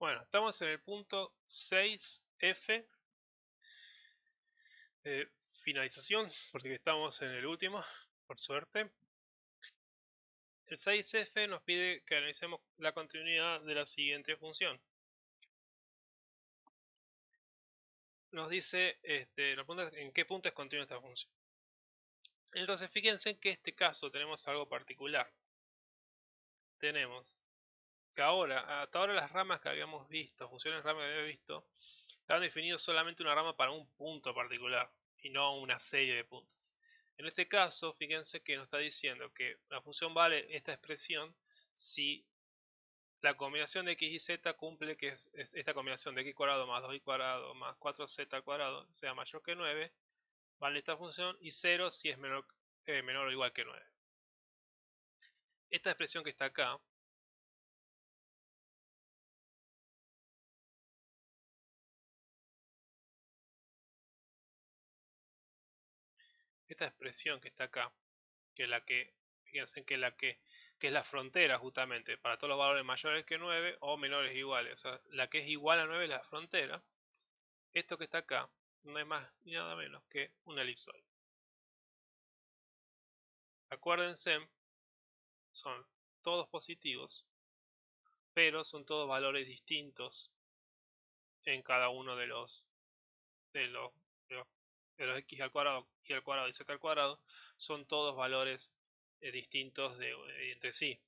Bueno, estamos en el punto 6F de finalización, porque estamos en el último, por suerte. El 6F nos pide que analicemos la continuidad de la siguiente función. Nos dice en qué punto es continua esta función. Entonces fíjense que en este caso tenemos algo particular. Tenemos que hasta ahora las ramas que habíamos visto, funciones ramas que habíamos visto, estaban definidos solamente una rama para un punto particular y no una serie de puntos. En este caso, fíjense que nos está diciendo que la función vale esta expresión si la combinación de x y z cumple que es esta combinación de x cuadrado más 2y cuadrado más 4z al cuadrado sea mayor que 9, vale esta función, y 0 si es menor o igual que 9. Esta expresión que está acá, esta expresión que está acá, que es la que, fíjense que es la frontera justamente para todos los valores mayores que 9 o menores o iguales. O sea, la que es igual a 9 es la frontera. Esto que está acá no es más ni nada menos que un elipsoide. Acuérdense, son todos positivos, pero son todos valores distintos en cada uno de los de los, de los, de los x al cuadrado y al cuadrado y z al cuadrado. Son todos valores distintos entre sí.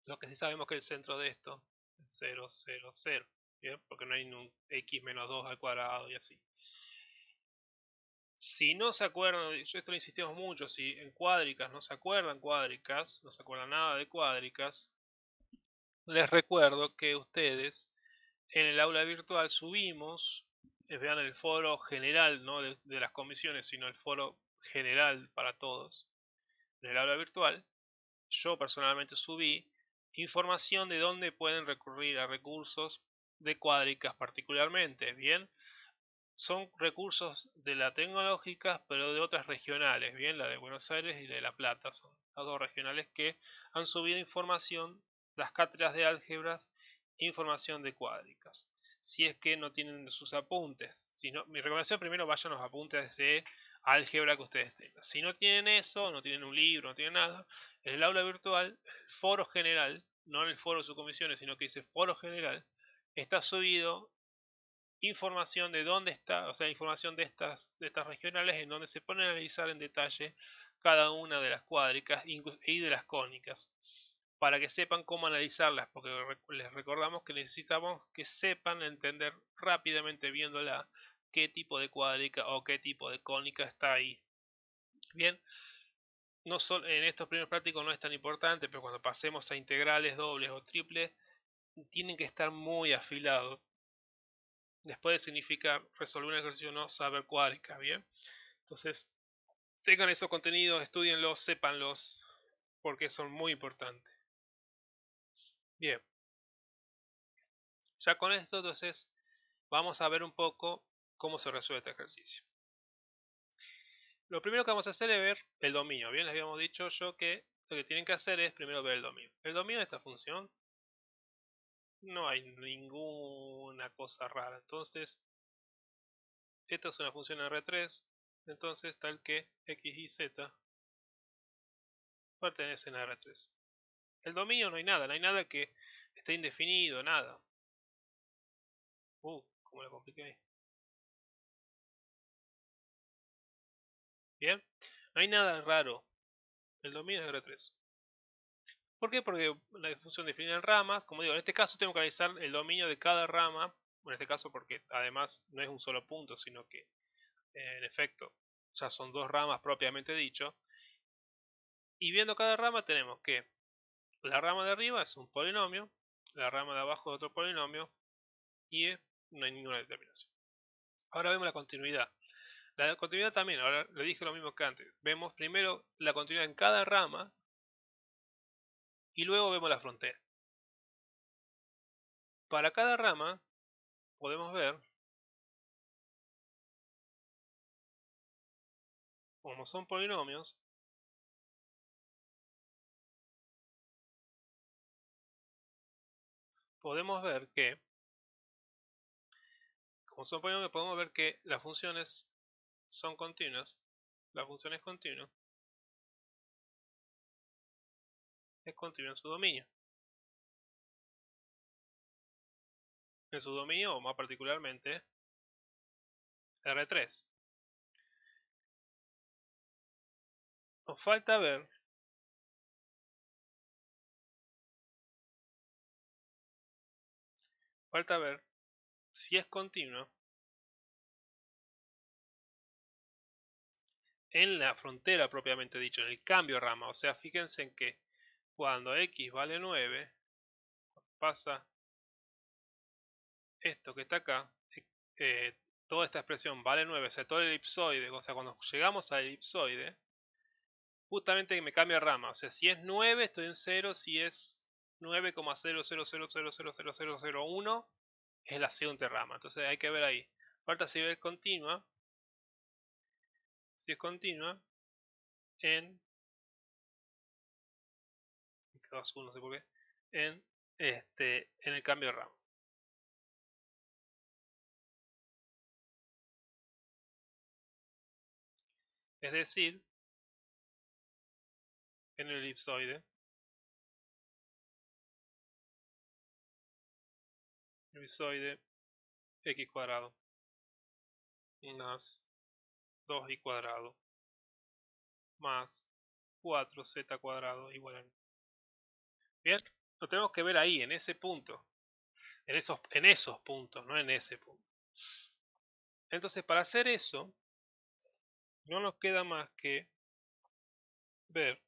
Lo que sí sabemos que el centro de esto es 0, 0, 0. ¿Bien? Porque no hay un x menos 2 al cuadrado y así. Si no se acuerdan, yo esto lo insistimos mucho, si en cuádricas no se acuerdan cuádricas, no se acuerdan nada de cuádricas, les recuerdo que ustedes en el aula virtual subimos, vean el foro general, no de las comisiones, sino el foro general para todos. En el aula virtual, yo personalmente subí información de dónde pueden recurrir a recursos de cuádricas particularmente, bien. Son recursos de la tecnológica, pero de otras regionales, bien, la de Buenos Aires y la de La Plata, son las dos regionales que han subido información, las cátedras de álgebras, información de cuádricas. Si es que no tienen sus apuntes, si no, mi recomendación primero vayan los apuntes de álgebra que ustedes tengan. Si no tienen eso, no tienen un libro, no tienen nada, en el aula virtual, el foro general, no en el foro de subcomisiones, sino que dice foro general, está subido información de dónde está, o sea, información de estas regionales en donde se pone a analizar en detalle cada una de las cuádricas y de las cónicas, para que sepan cómo analizarlas, porque les recordamos que necesitamos que sepan entender rápidamente viéndola qué tipo de cuádrica o qué tipo de cónica está ahí. Bien, no solo en estos primeros prácticos no es tan importante, pero cuando pasemos a integrales dobles o triples, tienen que estar muy afilados. Después significa resolver un ejercicio no saber cuádricas, ¿bien? Entonces, tengan esos contenidos, estudienlos, sépanlos, porque son muy importantes. Bien, ya con esto entonces vamos a ver un poco cómo se resuelve este ejercicio. Lo primero que vamos a hacer es ver el dominio. Bien, les habíamos dicho yo que lo que tienen que hacer es primero ver el dominio. El dominio de esta función no hay ninguna cosa rara. Entonces, esta es una función R3. Entonces, tal que x y z pertenecen a R3. El dominio no hay nada que esté indefinido, nada. Cómo lo compliqué ahí. Bien, no hay nada raro. El dominio es R3. ¿Por qué? Porque la función define en ramas. Como digo, en este caso tengo que analizar el dominio de cada rama. En este caso porque además no es un solo punto, sino que en efecto ya son dos ramas propiamente dicho. Y viendo cada rama tenemos que la rama de arriba es un polinomio, la rama de abajo es otro polinomio y no hay ninguna determinación. Ahora vemos la continuidad. La continuidad también, ahora le dije lo mismo que antes. Vemos primero la continuidad en cada rama y luego vemos la frontera. Para cada rama podemos ver, como son polinomios, podemos ver que como son polinomios, podemos ver que las funciones son continuas. La función es continua. Es continua en su dominio. En su dominio, o más particularmente, R3. Nos falta ver si es continua en la frontera propiamente dicho, en el cambio de rama. O sea, fíjense en que cuando x vale 9, pasa esto que está acá, toda esta expresión vale 9, o sea, todo el elipsoide, o sea, cuando llegamos al elipsoide, justamente me cambia rama, o sea, si es 9 estoy en 0, si es 9,000000001 es la siguiente rama, entonces hay que ver ahí. Falta si es continua, en, me quedo azul, no sé por qué, en el cambio de rama. Es decir, en el elipsoide x cuadrado más 2y cuadrado más 4z cuadrado igual a 9. Bien, lo tenemos que ver ahí, en ese punto, en esos puntos, no en ese punto. Entonces, para hacer eso, no nos queda más que ver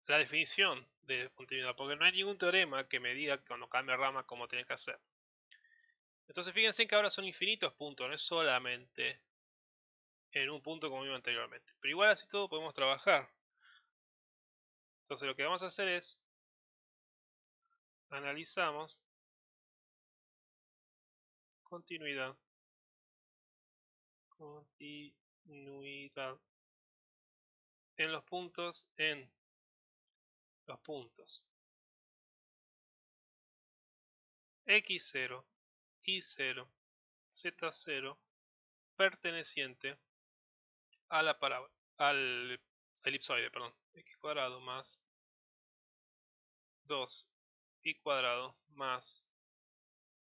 la definición de continuidad, porque no hay ningún teorema que me diga que cuando cambia rama cómo tiene que hacer. Entonces, fíjense que ahora son infinitos puntos, no es solamente en un punto como vimos anteriormente. Pero igual así todo podemos trabajar. Entonces, lo que vamos a hacer es analizamos continuidad en los puntos x0, y0, z0 perteneciente a la parábola, al elipsoide, perdón, x cuadrado más 2y cuadrado más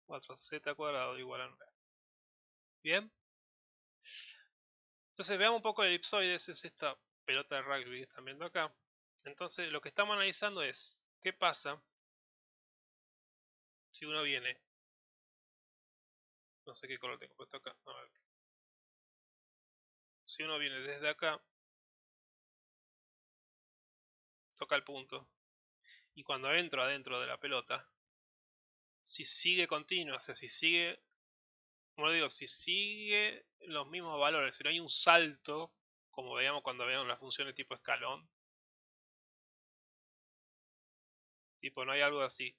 4z cuadrado igual a 9. Bien, entonces veamos un poco el elipsoide, es esta pelota de rugby que están viendo acá. Entonces lo que estamos analizando es qué pasa si uno viene, no sé qué color tengo puesto acá, a ver. Si uno viene desde acá, toca el punto, y cuando entro adentro de la pelota, si sigue continuo, o sea, si sigue, como digo, si sigue los mismos valores, si no hay un salto, como veíamos cuando veíamos las funciones tipo escalón, tipo no hay algo así,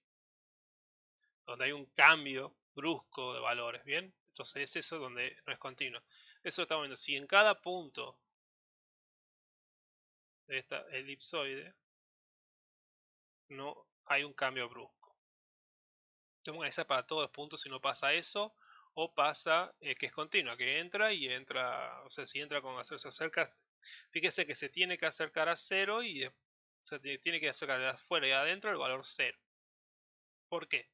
donde hay un cambio brusco de valores, ¿bien? Entonces es eso donde no es continuo. Eso estamos viendo, si en cada punto de esta elipsoide no hay un cambio brusco. Tenemos que analizar para todos los puntos si no pasa eso o pasa que es continua, que entra y entra, o sea, si entra con se acerca, fíjese que se tiene que acercar a 0 y se tiene que acercar de afuera y adentro el valor 0. ¿Por qué?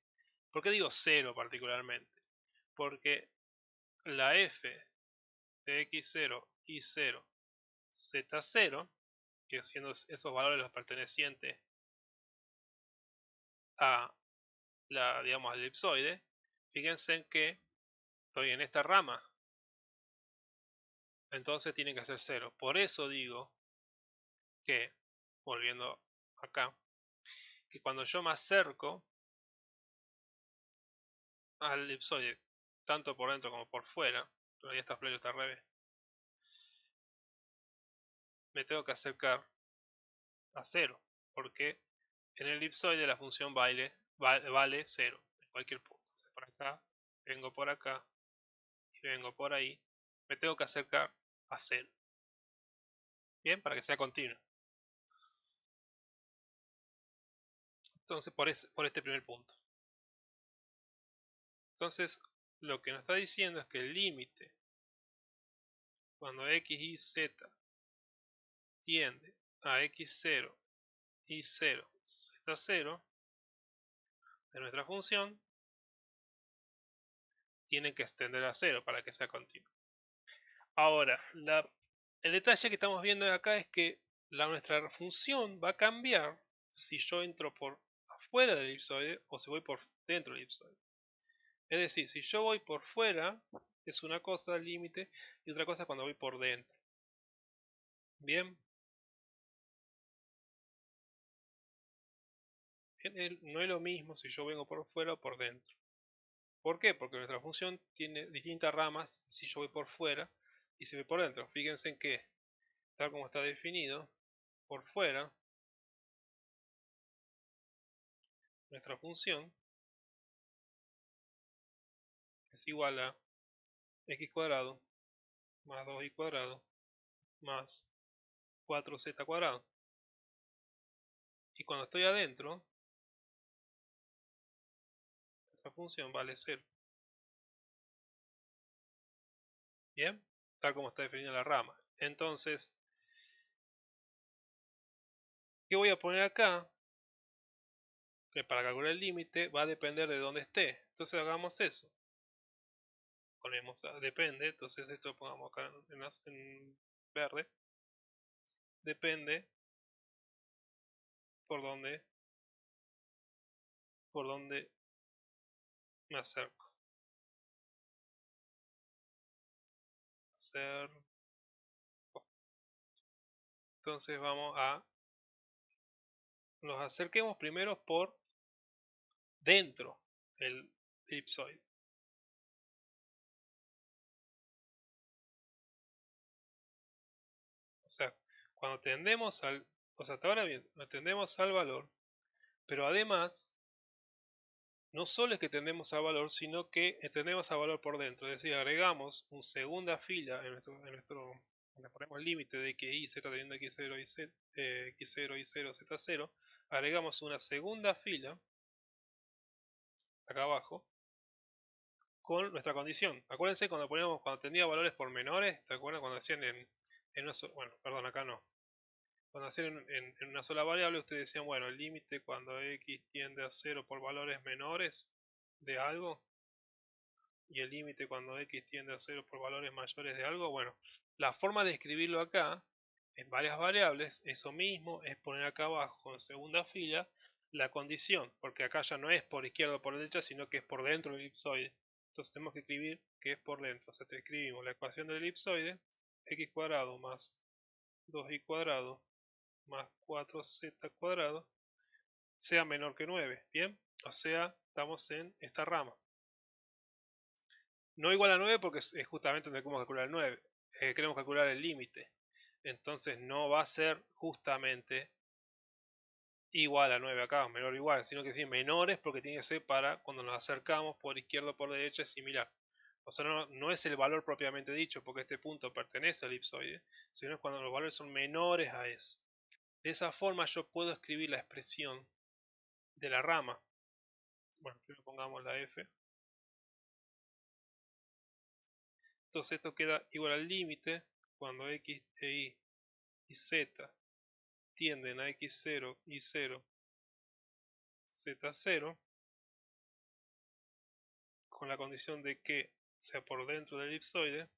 ¿Por qué digo 0 particularmente? Porque la f de x0, y0, z0, que siendo esos valores los pertenecientes a la, digamos, al elipsoide, fíjense en que estoy en esta rama, entonces tiene que ser 0. Por eso digo que, volviendo acá, que cuando yo me acerco al elipsoide, tanto por dentro como por fuera, todavía esta flor está al revés, me tengo que acercar a 0, porque en el elipsoide la función vale 0 en cualquier punto. O sea, por acá, vengo por acá y vengo por ahí, me tengo que acercar a 0. Bien, para que sea continuo. Entonces, por este primer punto. Entonces, lo que nos está diciendo es que el límite cuando x, y, z tiende a x0, y0, z0 de nuestra función tiene que extender a 0 para que sea continuo. Ahora, el detalle que estamos viendo acá es que nuestra función va a cambiar si yo entro por afuera del elipsoide o si voy por dentro del elipsoide. Es decir, si yo voy por fuera es una cosa el límite y otra cosa cuando voy por dentro. Bien. No es lo mismo si yo vengo por fuera o por dentro. ¿Por qué? Porque nuestra función tiene distintas ramas si yo voy por fuera y si voy por dentro. Fíjense en que, tal como está definido, por fuera, nuestra función es igual a x cuadrado más 2y cuadrado más 4z cuadrado. Y cuando estoy adentro, nuestra función vale 0. Bien, tal como está definida la rama. Entonces, ¿qué voy a poner acá? Que para calcular el límite va a depender de dónde esté. Entonces hagamos eso. Ponemos depende, entonces esto lo pongamos acá en verde. Depende por dónde me acerco. Entonces vamos a nos acerquemos primero por dentro del elipsoide. O sea, cuando tendemos al, o sea, hasta ahora bien, tendemos al valor, pero además no solo es que tendemos al valor, sino que tendemos al valor por dentro, es decir, agregamos una segunda fila en nuestro donde ponemos el límite de que y, z teniendo x0, y z, x0, y0, z0, agregamos una segunda fila acá abajo con nuestra condición. Acuérdense cuando tenía valores por menores, ¿te acuerdan cuando hacían en una sola, bueno, perdón, acá no. Cuando hacían en una sola variable, ustedes decían, bueno, el límite cuando x tiende a 0 por valores menores de algo, y el límite cuando x tiende a 0 por valores mayores de algo. Bueno, la forma de escribirlo acá en varias variables, eso mismo es poner acá abajo en segunda fila la condición, porque acá ya no es por izquierda o por derecha, sino que es por dentro del elipsoide. Entonces tenemos que escribir que es por dentro. O sea, te escribimos la ecuación del elipsoide, x cuadrado más 2y cuadrado más 4z cuadrado sea menor que 9. Bien, o sea, estamos en esta rama. No igual a 9 porque es justamente donde queremos calcular el 9. Queremos calcular el límite. Entonces no va a ser justamente igual a 9 acá, menor o igual, sino que sí, menores porque tiene que ser para cuando nos acercamos por izquierda o por derecha es similar. O sea, no es el valor propiamente dicho porque este punto pertenece al elipsoide, sino es cuando los valores son menores a eso. De esa forma yo puedo escribir la expresión de la rama. Bueno, primero pongamos la f. Entonces esto queda igual al límite cuando x y z tienden a x0, y0, z0 con la condición de que sea por dentro del elipsoide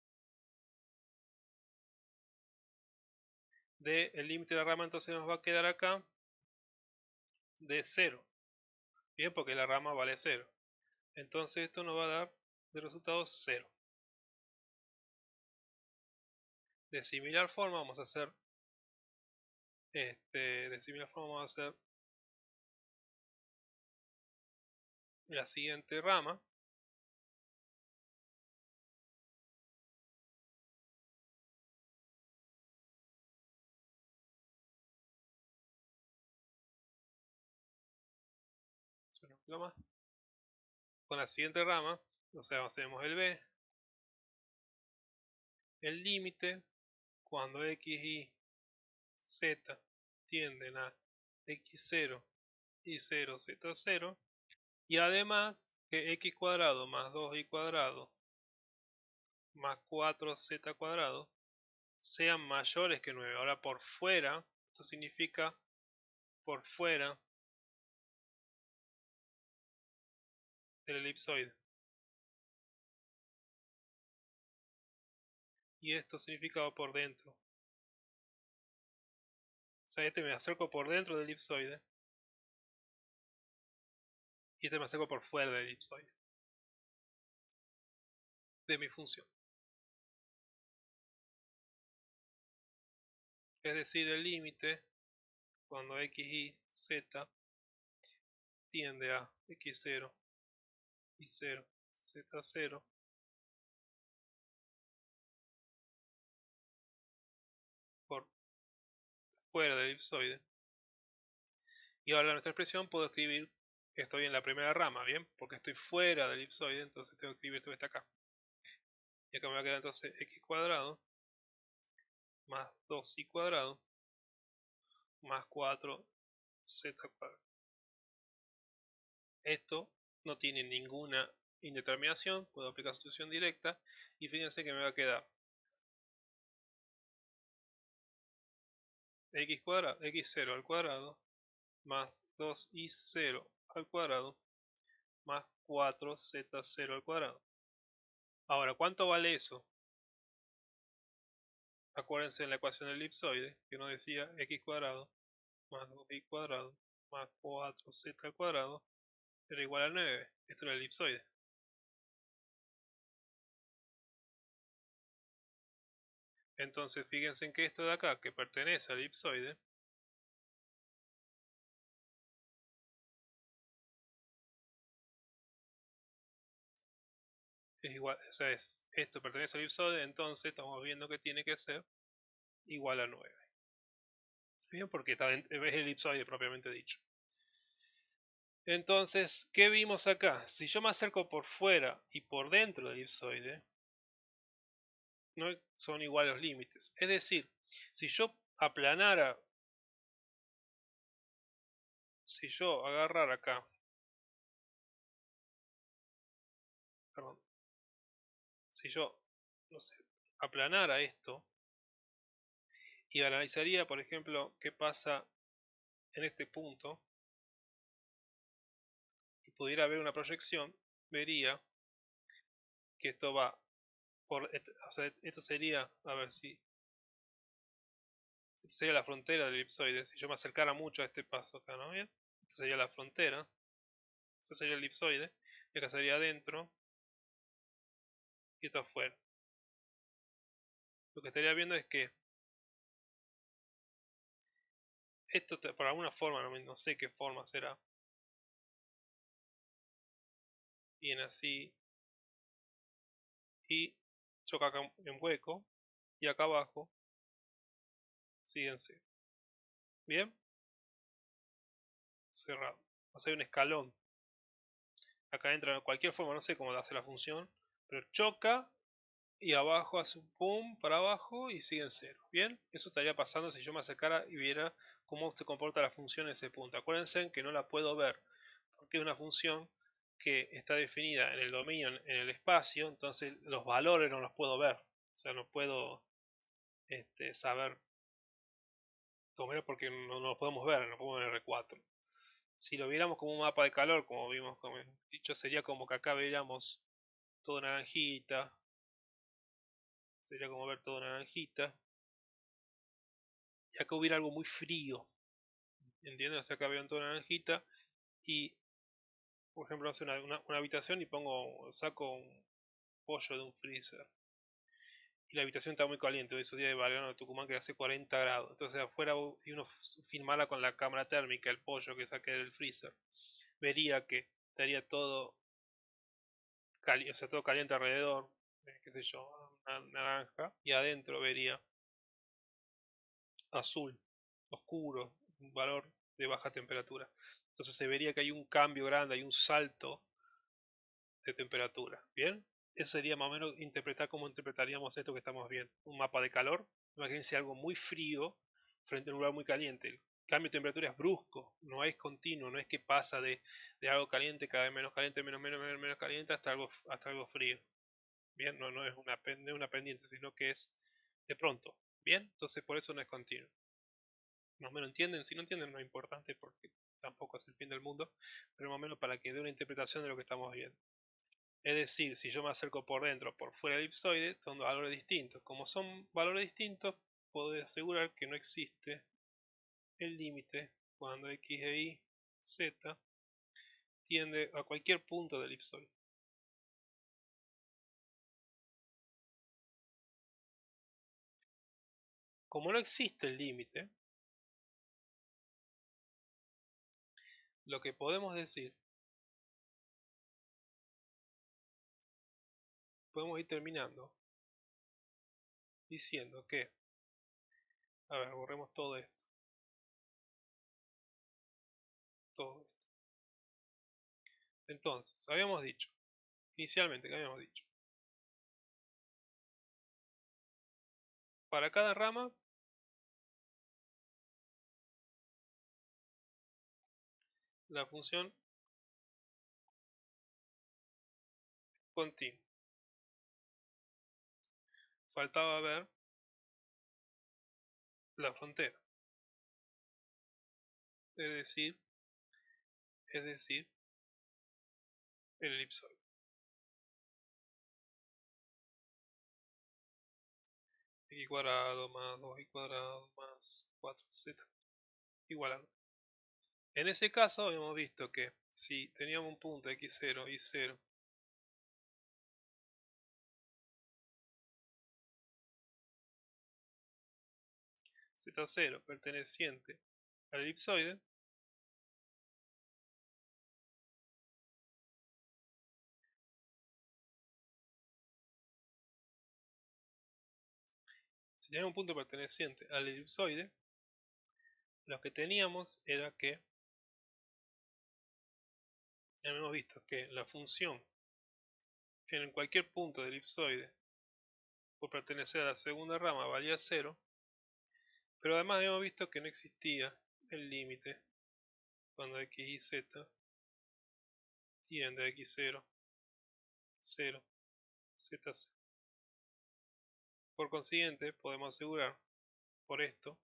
de el límite de la rama. Entonces nos va a quedar acá de 0. Bien, porque la rama vale 0. Entonces esto nos va a dar de resultado 0. De similar forma vamos a hacer la siguiente rama. Con la siguiente rama, o sea, hacemos el b, el límite cuando x y z tienden a x0, y0, z0, y además que x cuadrado más 2y cuadrado más 4z cuadrado sean mayores que 9. Ahora por fuera, esto significa por fuera del elipsoide. Y esto significa por dentro. O sea, este me acerco por dentro del elipsoide. Y este me acerco por fuera del elipsoide. De mi función. Es decir, el límite cuando x y z tiende a x0 y 0 z0 por fuera del elipsoide. Y ahora nuestra expresión puedo escribir que estoy en la primera rama, ¿bien? Porque estoy fuera del elipsoide, entonces tengo que escribir todo esto acá. Y acá me va a quedar entonces x cuadrado más 2y cuadrado más 4z cuadrado. Esto no tiene ninguna indeterminación, puedo aplicar sustitución directa y fíjense que me va a quedar x cuadrado, x0 al cuadrado más 2y0 al cuadrado más 4z0 al cuadrado. Ahora, ¿cuánto vale eso? Acuérdense en la ecuación del elipsoide que nos decía x cuadrado más 2y cuadrado más 4z al cuadrado era igual a 9. Esto era el elipsoide. Entonces fíjense en que esto de acá, que pertenece al elipsoide, es igual, o sea, esto pertenece al elipsoide, entonces estamos viendo que tiene que ser igual a 9. Bien, porque es el elipsoide propiamente dicho. Entonces, ¿qué vimos acá? Si yo me acerco por fuera y por dentro del elipsoide, no son iguales los límites. Es decir, si yo aplanara, si yo agarrara acá, perdón, si yo, no sé, aplanara esto y analizaría, por ejemplo, qué pasa en este punto y pudiera ver una proyección, vería que esto va por, o sea, esto sería, a ver si, esto sería la frontera del elipsoide. Si yo me acercara mucho a este paso acá, ¿no? Bien, esta sería la frontera, este sería el elipsoide, y acá sería adentro y esto afuera. Lo que estaría viendo es que esto, por alguna forma, no sé qué forma será, viene así y choca acá en hueco y acá abajo síguense. Bien, cerrado. O sea, hay un escalón. Acá entra de cualquier forma, no sé cómo hace la función, pero choca y abajo hace un pum para abajo y sigue en cero. Bien, eso estaría pasando si yo me acercara y viera cómo se comporta la función en ese punto. Acuérdense que no la puedo ver porque es una función que está definida en el dominio, en el espacio, entonces los valores no los puedo ver. O sea, no puedo saber cómo era porque no los podemos ver, no podemos ver en R4. Si lo viéramos como un mapa de calor, como vimos, como he dicho, sería como que acá veríamos todo naranjita, sería como ver todo naranjita, y acá hubiera algo muy frío, ¿entiendes? O sea, acá vean todo naranjita, y por ejemplo hace una habitación y saco un pollo de un freezer, y la habitación está muy caliente, hoy es día de Belgrano de Tucumán que hace 40 grados, entonces afuera y uno filmara con la cámara térmica el pollo que saqué del freezer, vería que estaría todo o sea, todo caliente alrededor, qué sé yo, naranja, y adentro vería azul, oscuro, un valor de baja temperatura. Entonces se vería que hay un cambio grande, hay un salto de temperatura. ¿Bien? Eso sería más o menos interpretar cómo interpretaríamos esto que estamos viendo. Un mapa de calor. Imagínense algo muy frío frente a un lugar muy caliente. cambio de temperatura es brusco, no es continuo, no es que pasa de algo caliente, cada vez menos caliente, menos caliente, hasta algo frío. Bien, no es una pendiente, sino que es de pronto. Bien, entonces por eso no es continuo. Más o menos entienden, si no entienden no es importante porque tampoco es el fin del mundo, pero más o menos para que dé una interpretación de lo que estamos viendo. Es decir, si yo me acerco por dentro o por fuera del elipsoide, son valores distintos. Como son valores distintos, puedo asegurar que no existe el límite cuando x e y z tiende a cualquier punto del elipsoide. Como no existe el límite, lo que podemos decir, podemos ir terminando diciendo que, a ver, borremos todo esto, todo esto. Entonces, habíamos dicho, inicialmente, ¿qué habíamos dicho? Para cada rama, la función continua. Faltaba ver la frontera, es decir, el elipsoide. X cuadrado más 2y cuadrado más 4z igual a 9. En ese caso habíamos visto que si teníamos un punto x0, y0, z0 perteneciente al elipsoide, si teníamos un punto perteneciente al elipsoide, lo que teníamos era que habíamos visto que la función en cualquier punto del elipsoide por pertenecer a la segunda rama valía 0, pero además habíamos visto que no existía el límite cuando x y z tiende a x0, 0, z, 0. Por consiguiente, podemos asegurar por esto,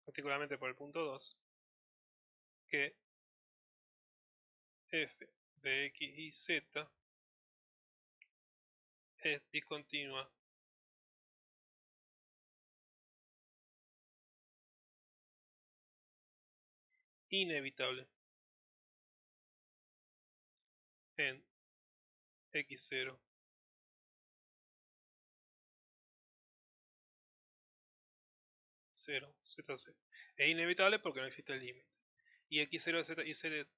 particularmente por el punto 2, que f de x y z es discontinua inevitable en x0, 0, z0. Es inevitable porque no existe el límite. Y x0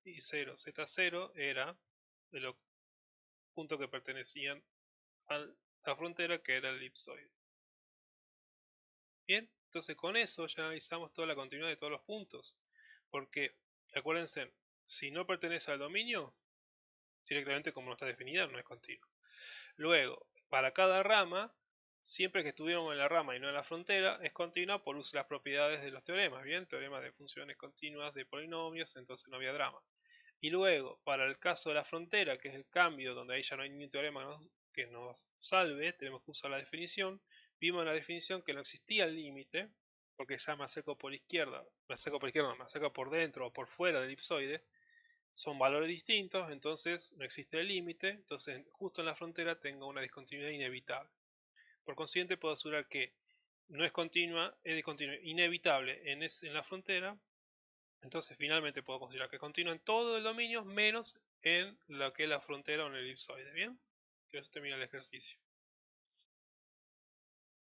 y 0, z0 era el punto que pertenecían a la frontera que era el elipsoide. Bien, entonces con eso ya analizamos toda la continuidad de todos los puntos. Porque, acuérdense, si no pertenece al dominio, directamente como no está definida, no es continuo. Luego, para cada rama, siempre que estuviéramos en la rama y no en la frontera, es continua por uso de las propiedades de los teoremas, ¿bien? Teoremas de funciones continuas de polinomios, entonces no había drama. Y luego, para el caso de la frontera, que es el cambio, donde ahí ya no hay ningún teorema que nos salve, tenemos que usar la definición. Vimos en la definición que no existía el límite, porque ya me acerco por izquierda, me acerco por dentro o por fuera del elipsoide, son valores distintos, entonces no existe el límite, entonces justo en la frontera tengo una discontinuidad inevitable. Por consiguiente puedo asegurar que no es continua, es discontinua inevitable en la frontera, entonces finalmente puedo considerar que es continua en todo el dominio menos en lo que es la frontera o en el elipsoide. Bien, que eso termina el ejercicio.